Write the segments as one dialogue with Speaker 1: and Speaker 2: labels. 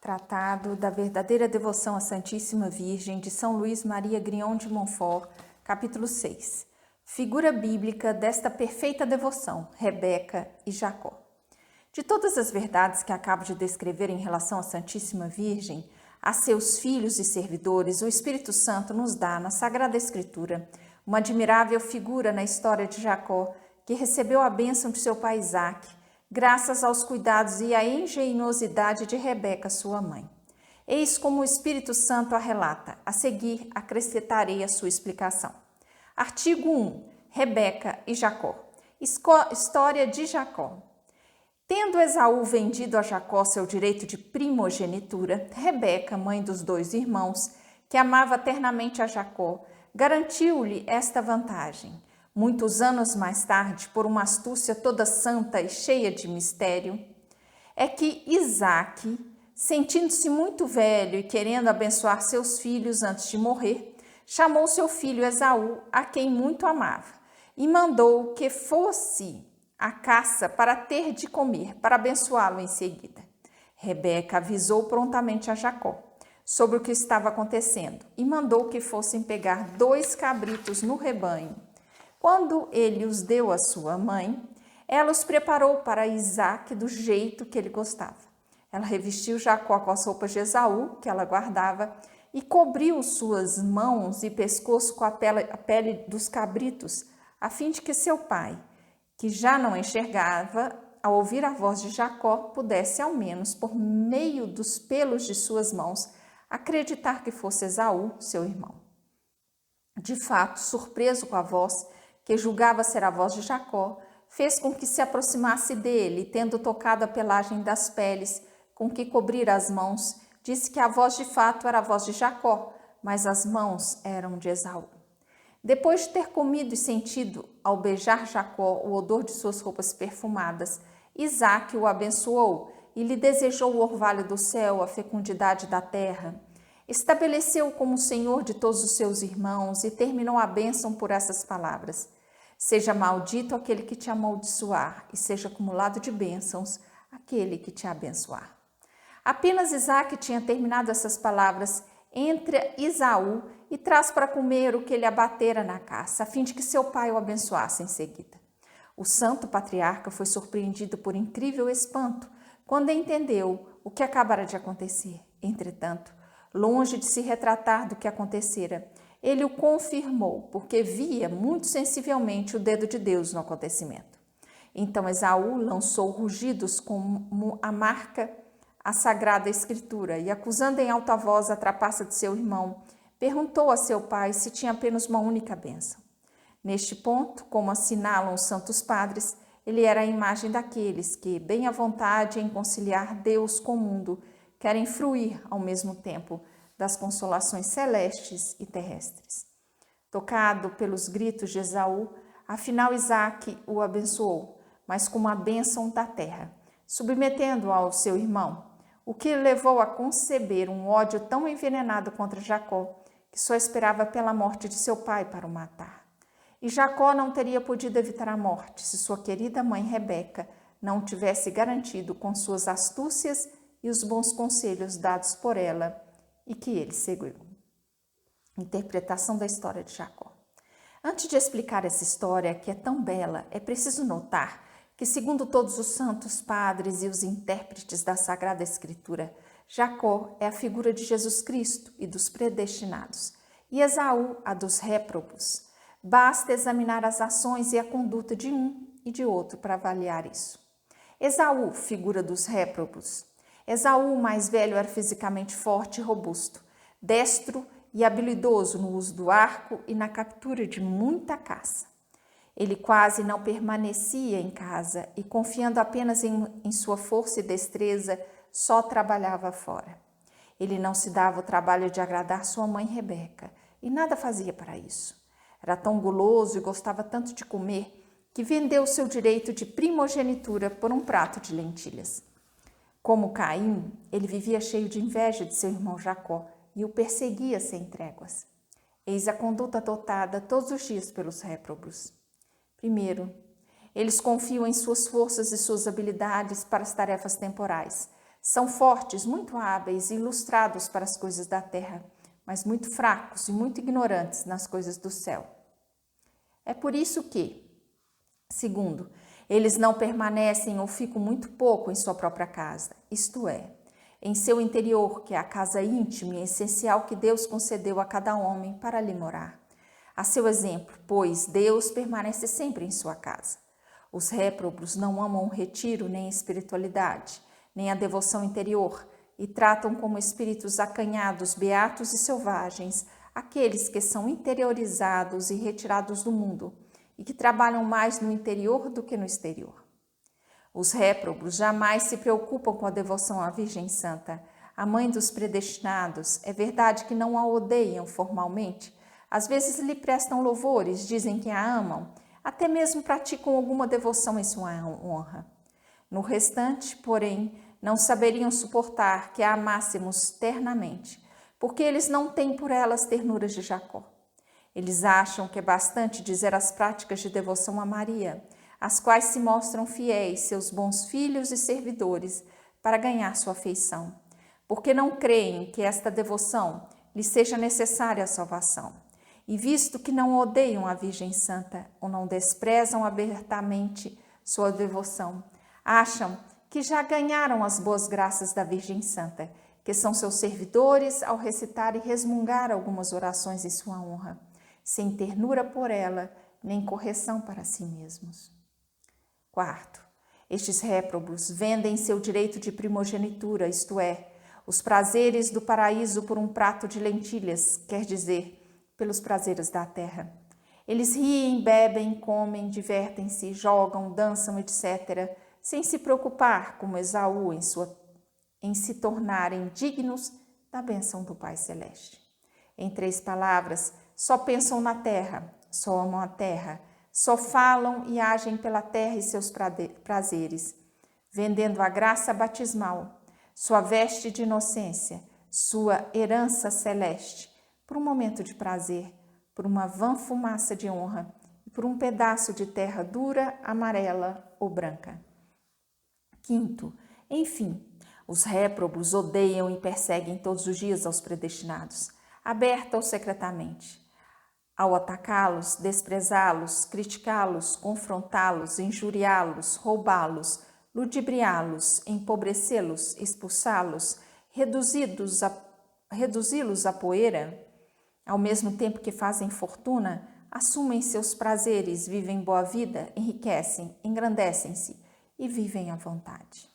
Speaker 1: Tratado da verdadeira devoção à Santíssima Virgem de São Luís Maria Grignon de Montfort, capítulo 6. Figura bíblica desta perfeita devoção, Rebeca e Jacó. De todas as verdades que acabo de descrever em relação à Santíssima Virgem, a seus filhos e servidores, o Espírito Santo nos dá, na Sagrada Escritura, uma admirável figura na história de Jacó, que recebeu a bênção de seu pai Isaque, graças aos cuidados e à engenhosidade de Rebeca, sua mãe. Eis como o Espírito Santo a relata. A seguir, acrescentarei a sua explicação. Artigo 1. Rebeca e Jacó. História de Jacó. Tendo Esaú vendido a Jacó seu direito de primogenitura, Rebeca, mãe dos dois irmãos, que amava ternamente a Jacó, garantiu-lhe esta vantagem. Muitos anos mais tarde, por uma astúcia toda santa e cheia de mistério, é que Isaque, sentindo-se muito velho e querendo abençoar seus filhos antes de morrer, chamou seu filho Esaú, a quem muito amava, e mandou que fosse à caça para ter de comer, para abençoá-lo em seguida. Rebeca avisou prontamente a Jacó sobre o que estava acontecendo e mandou que fossem pegar 2 cabritos no rebanho. Quando ele os deu à sua mãe, ela os preparou para Isaque do jeito que ele gostava. Ela revestiu Jacó com as roupas de Esaú, que ela guardava, e cobriu suas mãos e pescoço com a pele dos cabritos, a fim de que seu pai, que já não enxergava, ao ouvir a voz de Jacó, pudesse, ao menos por meio dos pelos de suas mãos, acreditar que fosse Esaú, seu irmão. De fato, surpreso com a voz, que julgava ser a voz de Jacó, fez com que se aproximasse dele, tendo tocado a pelagem das peles com que cobrira as mãos, disse que a voz de fato era a voz de Jacó, mas as mãos eram de Esaú. Depois de ter comido e sentido, ao beijar Jacó, o odor de suas roupas perfumadas, Isaque o abençoou e lhe desejou o orvalho do céu, a fecundidade da terra. Estabeleceu-o como senhor de todos os seus irmãos e terminou a bênção por essas palavras: seja maldito aquele que te amaldiçoar e seja acumulado de bênçãos aquele que te abençoar. Apenas Isaque tinha terminado essas palavras, entra Esaú e traz para comer o que ele abatera na caça, a fim de que seu pai o abençoasse em seguida. O santo patriarca foi surpreendido por incrível espanto quando entendeu o que acabara de acontecer. Entretanto, longe de se retratar do que acontecera, ele o confirmou, porque via muito sensivelmente o dedo de Deus no acontecimento. Então Esaú lançou rugidos como a marca a Sagrada Escritura e, acusando em alta voz a trapaça de seu irmão, perguntou a seu pai se tinha apenas uma única bênção. Neste ponto, como assinalam os santos padres, ele era a imagem daqueles que, bem à vontade em conciliar Deus com o mundo, querem fruir ao mesmo tempo das consolações celestes e terrestres. Tocado pelos gritos de Esaú, afinal Isaque o abençoou, mas com uma bênção da terra, submetendo-o ao seu irmão, o que levou a conceber um ódio tão envenenado contra Jacó, que só esperava pela morte de seu pai para o matar. E Jacó não teria podido evitar a morte se sua querida mãe Rebeca não o tivesse garantido com suas astúcias e os bons conselhos dados por ela e que ele seguiu. Interpretação da história de Jacó. Antes de explicar essa história, que é tão bela, é preciso notar que, segundo todos os santos padres e os intérpretes da Sagrada Escritura, Jacó é a figura de Jesus Cristo e dos predestinados, e Esaú a dos réprobos. Basta examinar as ações e a conduta de um e de outro para avaliar isso. Esaú, figura dos réprobos. Esaú, mais velho, era fisicamente forte e robusto, destro e habilidoso no uso do arco e na captura de muita caça. Ele quase não permanecia em casa e, confiando apenas em sua força e destreza, só trabalhava fora. Ele não se dava o trabalho de agradar sua mãe Rebeca e nada fazia para isso. Era tão guloso e gostava tanto de comer que vendeu seu direito de primogenitura por um prato de lentilhas. Como Caim, ele vivia cheio de inveja de seu irmão Jacó e o perseguia sem tréguas. Eis a conduta adotada todos os dias pelos réprobos. Primeiro, eles confiam em suas forças e suas habilidades para as tarefas temporais, São fortes, muito hábeis e ilustrados para as coisas da terra, mas muito fracos e muito ignorantes nas coisas do céu. É por isso que, segundo, eles não permanecem ou ficam muito pouco em sua própria casa, isto é, em seu interior, que é a casa íntima e essencial que Deus concedeu a cada homem para ali morar. A seu exemplo, pois, Deus permanece sempre em sua casa. Os réprobos não amam o retiro nem a espiritualidade, nem a devoção interior, e tratam como espíritos acanhados, beatos e selvagens, aqueles que são interiorizados e retirados do mundo, e que trabalham mais no interior do que no exterior. Os réprobos jamais se preocupam com a devoção à Virgem Santa, a mãe dos predestinados. É verdade que não a odeiam formalmente, às vezes lhe prestam louvores, dizem que a amam, até mesmo praticam alguma devoção em sua honra. No restante, porém, não saberiam suportar que a amássemos ternamente, porque eles não têm por elas ternuras de Jacó. Eles acham que é bastante dizer as práticas de devoção a Maria, as quais se mostram fiéis, seus bons filhos e servidores, para ganhar sua afeição, porque não creem que esta devoção lhe seja necessária a salvação. E visto que não odeiam a Virgem Santa ou não desprezam abertamente sua devoção, acham que já ganharam as boas graças da Virgem Santa, que são seus servidores ao recitar e resmungar algumas orações em sua honra, sem ternura por ela, nem correção para si mesmos. Quarto, estes réprobos vendem seu direito de primogenitura, isto é, os prazeres do paraíso por um prato de lentilhas, quer dizer, pelos prazeres da terra. Eles riem, bebem, comem, divertem-se, jogam, dançam, etc., sem se preocupar, como Esaú, em se tornarem dignos da bênção do Pai Celeste. Em 3 palavras, só pensam na terra, só amam a terra, só falam e agem pela terra e seus prazeres, vendendo a graça batismal, sua veste de inocência, sua herança celeste, por um momento de prazer, por uma vã fumaça de honra e por um pedaço de terra dura, amarela ou branca. Quinto, enfim, os réprobos odeiam e perseguem todos os dias aos predestinados, aberta ou secretamente. Ao atacá-los, desprezá-los, criticá-los, confrontá-los, injuriá-los, roubá-los, ludibriá-los, empobrecê-los, expulsá-los, reduzi-los a poeira, ao mesmo tempo que fazem fortuna, assumem seus prazeres, vivem boa vida, enriquecem, engrandecem-se e vivem à vontade.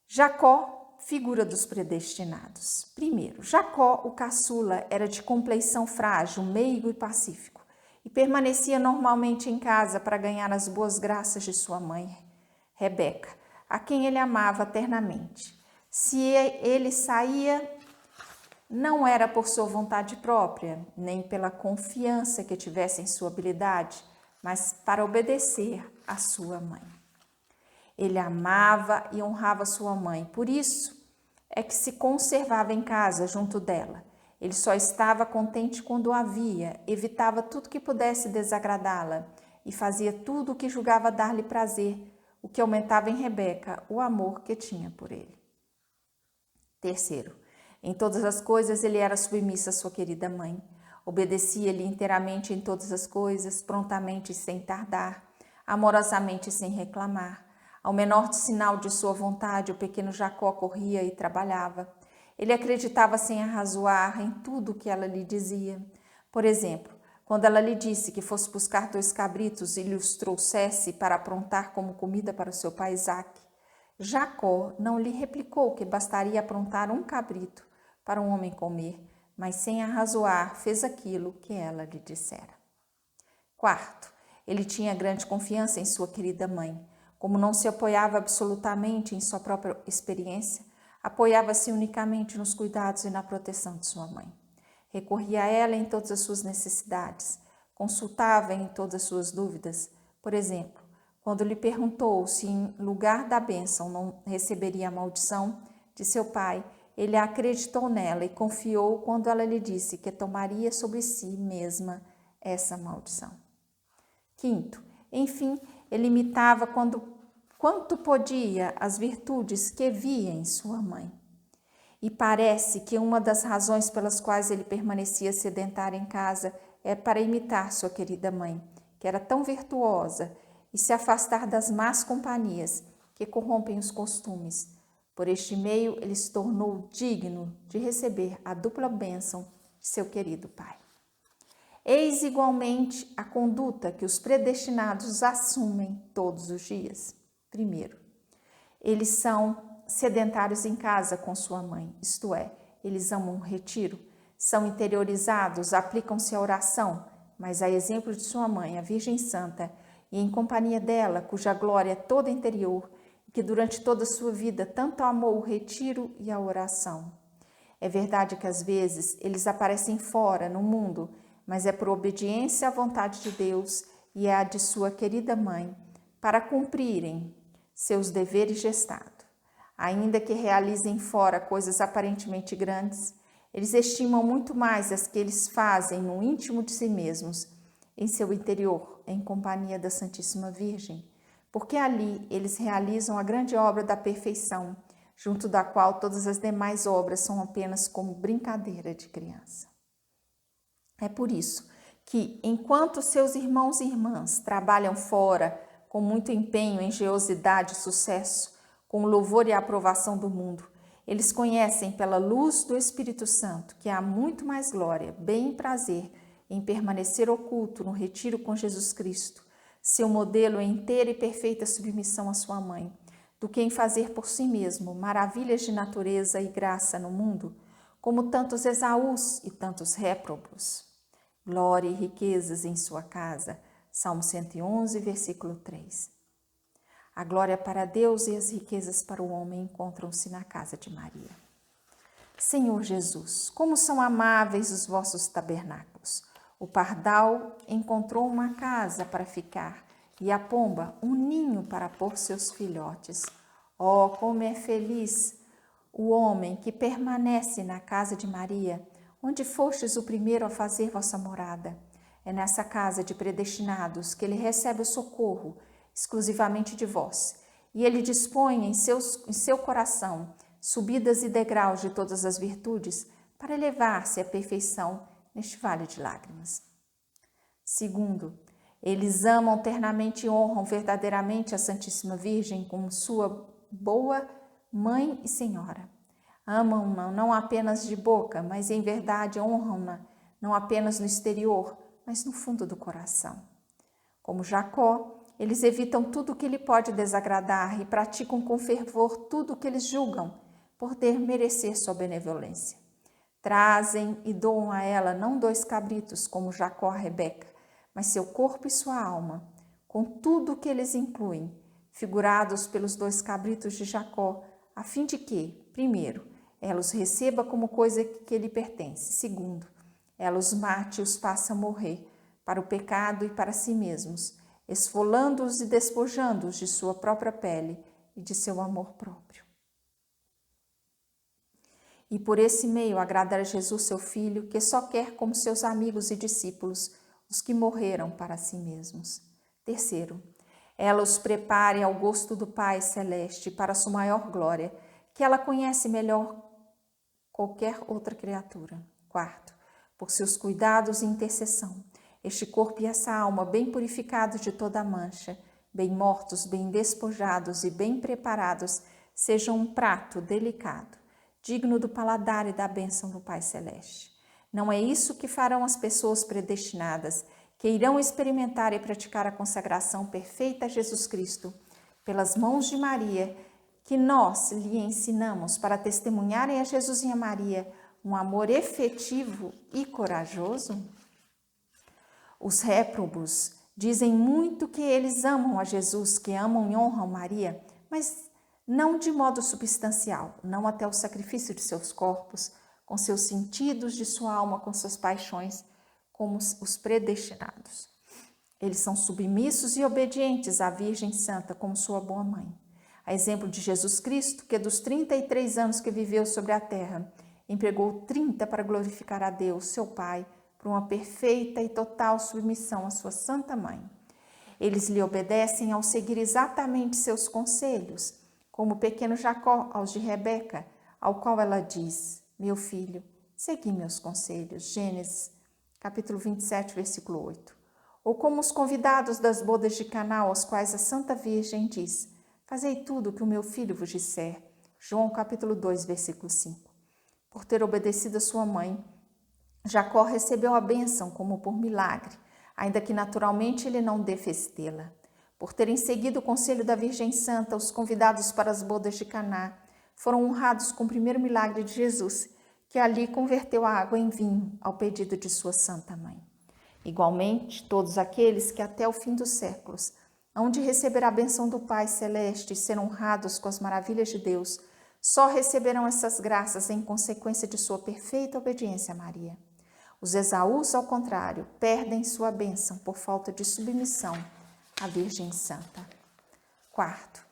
Speaker 1: Jacó, figura dos predestinados. Primeiro, Jacó, o caçula, era de compleição frágil, meigo e pacífico, e permanecia normalmente em casa para ganhar as boas graças de sua mãe, Rebeca, a quem ele amava ternamente. Se ele saía, não era por sua vontade própria, nem pela confiança que tivesse em sua habilidade, mas para obedecer à sua mãe. Ele amava e honrava sua mãe, por isso é que se conservava em casa junto dela. Ele só estava contente quando a via, evitava tudo que pudesse desagradá-la e fazia tudo o que julgava dar-lhe prazer, o que aumentava em Rebeca o amor que tinha por ele. Terceiro, em todas as coisas ele era submisso à sua querida mãe. Obedecia-lhe inteiramente em todas as coisas, prontamente e sem tardar, amorosamente e sem reclamar. Ao menor sinal de sua vontade, o pequeno Jacó corria e trabalhava. Ele acreditava sem arrazoar em tudo o que ela lhe dizia. Por exemplo, quando ela lhe disse que fosse buscar 2 cabritos e lhe os trouxesse para aprontar como comida para o seu pai Isaque, Jacó não lhe replicou que bastaria aprontar 1 cabrito para um homem comer, mas sem arrazoar fez aquilo que ela lhe dissera. Quarto, ele tinha grande confiança em sua querida mãe. Como não se apoiava absolutamente em sua própria experiência, apoiava-se unicamente nos cuidados e na proteção de sua mãe. Recorria a ela em todas as suas necessidades, consultava em todas as suas dúvidas. Por exemplo, quando lhe perguntou se em lugar da bênção não receberia a maldição de seu pai, ele acreditou nela e confiou quando ela lhe disse que tomaria sobre si mesma essa maldição. Quinto, enfim, ele imitava quando quanto podia as virtudes que via em sua mãe. E parece que uma das razões pelas quais ele permanecia sedentário em casa é para imitar sua querida mãe, que era tão virtuosa, e se afastar das más companhias que corrompem os costumes. Por este meio, ele se tornou digno de receber a dupla bênção de seu querido pai. Eis igualmente a conduta que os predestinados assumem todos os dias. Primeiro, eles são sedentários em casa com sua mãe, isto é, eles amam o retiro, são interiorizados, aplicam-se à oração, mas a exemplo de sua mãe, a Virgem Santa, e em companhia dela, cuja glória é toda interior, e que durante toda a sua vida tanto amou o retiro e a oração. É verdade que às vezes eles aparecem fora, no mundo, mas é por obediência à vontade de Deus e à de sua querida mãe, para cumprirem seus deveres de Estado. Ainda que realizem fora coisas aparentemente grandes, eles estimam muito mais as que eles fazem no íntimo de si mesmos, em seu interior, em companhia da Santíssima Virgem, porque ali eles realizam a grande obra da perfeição, junto da qual todas as demais obras são apenas como brincadeira de criança. É por isso que, enquanto seus irmãos e irmãs trabalham fora com muito empenho, engenhosidade e sucesso, com o louvor e a aprovação do mundo, eles conhecem pela luz do Espírito Santo que há muito mais glória, bem e prazer em permanecer oculto no retiro com Jesus Cristo, seu modelo em inteira e perfeita submissão à sua mãe, do que em fazer por si mesmo maravilhas de natureza e graça no mundo, como tantos Esaús e tantos réprobos. Glória e riquezas em sua casa. Salmo 111, versículo 3. A glória para Deus e as riquezas para o homem encontram-se na casa de Maria. Senhor Jesus, como são amáveis os vossos tabernáculos. O pardal encontrou uma casa para ficar e a pomba um ninho para pôr seus filhotes. Oh, como é feliz o homem que permanece na casa de Maria, onde fostes o primeiro a fazer vossa morada. É nessa casa de predestinados que ele recebe o socorro, exclusivamente de vós, e ele dispõe em seu coração subidas e degraus de todas as virtudes para elevar-se à perfeição neste vale de lágrimas. Segundo, eles amam ternamente e honram verdadeiramente a Santíssima Virgem como sua boa mãe e senhora. Amam-na não apenas de boca, mas em verdade honram-na não apenas no exterior, mas no fundo do coração. Como Jacó, eles evitam tudo o que lhe pode desagradar e praticam com fervor tudo o que eles julgam poder merecer sua benevolência. Trazem e doam a ela não 2 cabritos, como Jacó a Rebeca, mas seu corpo e sua alma, com tudo o que eles incluem, figurados pelos 2 cabritos de Jacó, a fim de que, primeiro, ela os receba como coisa que lhe pertence. Segundo, ela os mate e os faça morrer para o pecado e para si mesmos, esfolando-os e despojando-os de sua própria pele e de seu amor próprio. E por esse meio agradar a Jesus, seu Filho, que só quer como seus amigos e discípulos os que morreram para si mesmos. Terceiro, ela os prepare ao gosto do Pai Celeste para sua maior glória, que ela conhece melhor qualquer outra criatura. Quarto, por seus cuidados e intercessão, este corpo e essa alma, bem purificados de toda mancha, bem mortos, bem despojados e bem preparados, sejam um prato delicado, digno do paladar e da bênção do Pai Celeste. Não é isso que farão as pessoas predestinadas, que irão experimentar e praticar a consagração perfeita a Jesus Cristo, pelas mãos de Maria, que nós lhe ensinamos para testemunharem a Jesus e a Maria um amor efetivo e corajoso? Os réprobos dizem muito que eles amam a Jesus, que amam e honram Maria, mas não de modo substancial, não até o sacrifício de seus corpos, com seus sentidos de sua alma, com suas paixões, como os predestinados. Eles são submissos e obedientes à Virgem Santa como sua boa mãe. A exemplo de Jesus Cristo, que dos 33 anos que viveu sobre a terra, empregou 30 para glorificar a Deus, seu Pai, por uma perfeita e total submissão à sua Santa Mãe. Eles lhe obedecem ao seguir exatamente seus conselhos, como o pequeno Jacó aos de Rebeca, ao qual ela diz: meu filho, segui meus conselhos. Gênesis, capítulo 27, versículo 8. Ou como os convidados das bodas de Caná, aos quais a Santa Virgem diz: fazei tudo o que o meu filho vos disser. João, capítulo 2, versículo 5. Por ter obedecido a sua mãe, Jacó recebeu a bênção como por milagre, ainda que naturalmente ele não devesse tê-la. Por terem seguido o conselho da Virgem Santa, os convidados para as bodas de Caná foram honrados com o primeiro milagre de Jesus, que ali converteu a água em vinho ao pedido de sua Santa Mãe. Igualmente, todos aqueles que até o fim dos séculos hão de receber a bênção do Pai Celeste e ser honrados com as maravilhas de Deus, só receberão essas graças em consequência de sua perfeita obediência a Maria. Os Esaús, ao contrário, perdem sua bênção por falta de submissão à Virgem Santa. Quarto,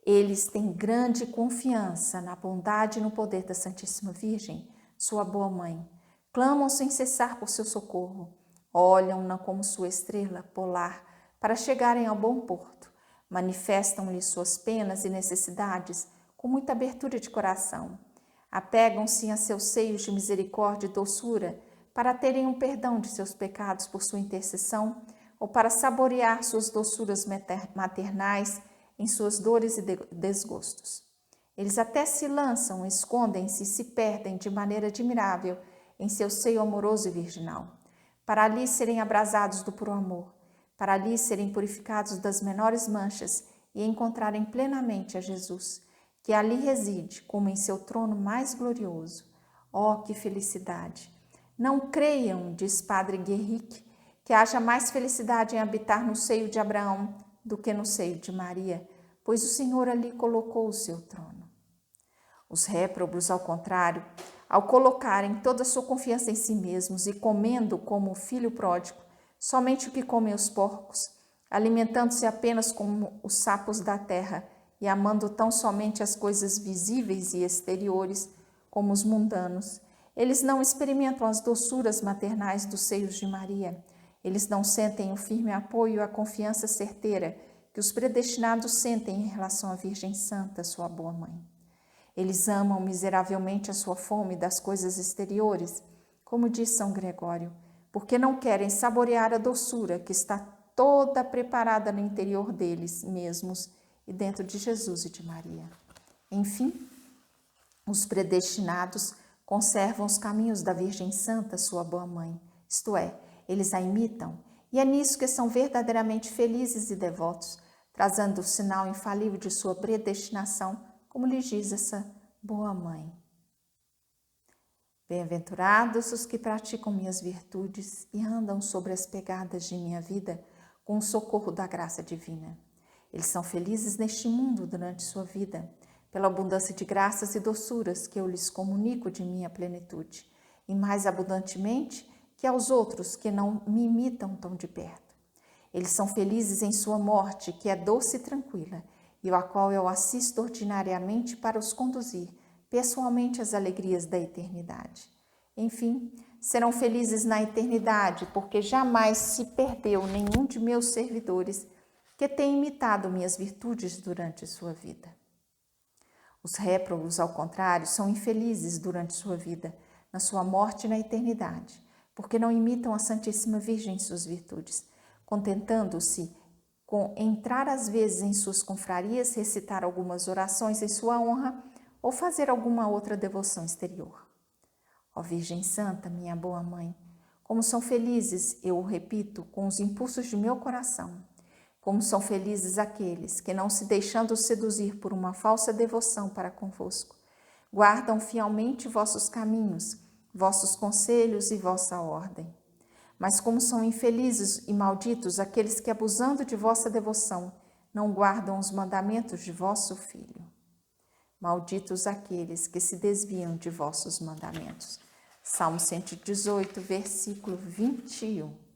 Speaker 1: eles têm grande confiança na bondade e no poder da Santíssima Virgem, sua boa mãe. Clamam sem cessar por seu socorro. Olham-na como sua estrela polar para chegarem ao bom porto. Manifestam-lhe suas penas e necessidades com muita abertura de coração. Apegam-se a seus seios de misericórdia e doçura para terem um perdão de seus pecados por sua intercessão ou para saborear suas doçuras maternais em suas dores e desgostos. Eles até se lançam, escondem-se e se perdem de maneira admirável em seu seio amoroso e virginal, para ali serem abrasados do puro amor, para ali serem purificados das menores manchas e encontrarem plenamente a Jesus, que ali reside como em seu trono mais glorioso. Oh, que felicidade! Não creiam, diz Padre Guerrique, que haja mais felicidade em habitar no seio de Abraão do que no seio de Maria, pois o Senhor ali colocou o seu trono. Os réprobos, ao contrário, ao colocarem toda a sua confiança em si mesmos e comendo como o filho pródigo, somente o que comem os porcos, alimentando-se apenas como os sapos da terra e amando tão somente as coisas visíveis e exteriores como os mundanos, eles não experimentam as doçuras maternais dos seios de Maria. Eles não sentem o firme apoio e a confiança certeira que os predestinados sentem em relação à Virgem Santa, sua boa mãe. Eles amam miseravelmente a sua fome das coisas exteriores, como diz São Gregório, porque não querem saborear a doçura que está toda preparada no interior deles mesmos e dentro de Jesus e de Maria. Enfim, os predestinados conservam os caminhos da Virgem Santa, sua boa mãe, isto é, eles a imitam, e é nisso que são verdadeiramente felizes e devotos, trazendo o sinal infalível de sua predestinação, como lhes diz essa boa mãe. Bem-aventurados os que praticam minhas virtudes e andam sobre as pegadas de minha vida com o socorro da graça divina. Eles são felizes neste mundo durante sua vida, pela abundância de graças e doçuras que eu lhes comunico de minha plenitude, e mais abundantemente que aos outros que não me imitam tão de perto. Eles são felizes em sua morte, que é doce e tranquila, e a qual eu assisto ordinariamente para os conduzir pessoalmente às alegrias da eternidade. Enfim, serão felizes na eternidade, porque jamais se perdeu nenhum de meus servidores que tenha imitado minhas virtudes durante sua vida. Os réprobos, ao contrário, são infelizes durante sua vida, na sua morte e na eternidade, porque não imitam a Santíssima Virgem em suas virtudes, contentando-se com entrar às vezes em suas confrarias, recitar algumas orações em sua honra ou fazer alguma outra devoção exterior. Ó Virgem Santa, minha boa mãe, como são felizes, eu o repito, com os impulsos de meu coração. Como são felizes aqueles que, não se deixando seduzir por uma falsa devoção para convosco, guardam fielmente vossos caminhos, vossos conselhos e vossa ordem. Mas como são infelizes e malditos aqueles que, abusando de vossa devoção, não guardam os mandamentos de vosso Filho. Malditos aqueles que se desviam de vossos mandamentos. Salmo 118, versículo 21.